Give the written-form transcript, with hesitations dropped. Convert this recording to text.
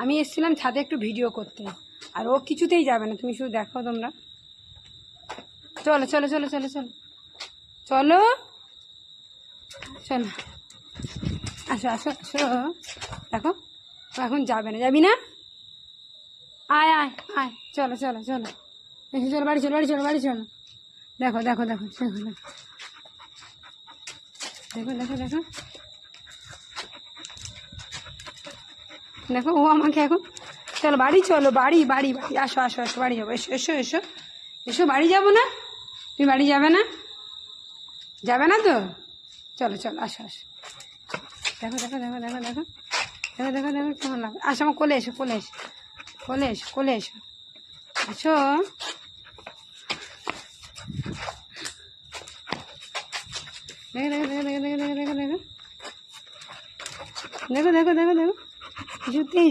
আমি এসেছিলাম ছাদে একটু ভিডিও করতে, আর ও কিছুতেই যাবে না। তুমি শুধু দেখো তোমরা। চলো চলো চলো চলো চলো চলো চলো, আসো আসো আসো। দেখো ও এখন যাবে না, যাবি না? আয় আয় আয়, চলো চলো চলো, এসে চলো, বাড়ি চলো বাড়ি চলো বাড়ি চলো। দেখো দেখো দেখো দেখো দেখো দেখো দেখো দেখো ও আমাকে এখন, চলো বাড়ি চলো, বাড়ি বাড়ি বাড়ি, আসো আসো আসো, বাড়ি যাবো, এসো এসো এসো এসো, বাড়ি যাবো না? তুমি বাড়ি যাবে না? যাবে না তো? চলো চলো, আসো আসো। দেখো দেখো দেখো দেখো দেখো দেখো দেখো দেখো কেমন লাগে। আসো আমার কোলে এসো, কোলে এসো, কোলে এসো, কোলে এসো, এসো। দেখো দেখো দেখো দেখো দেখো দেখো দেখো দেখো দেখো দেখো দেখো দেখো কিছুতেই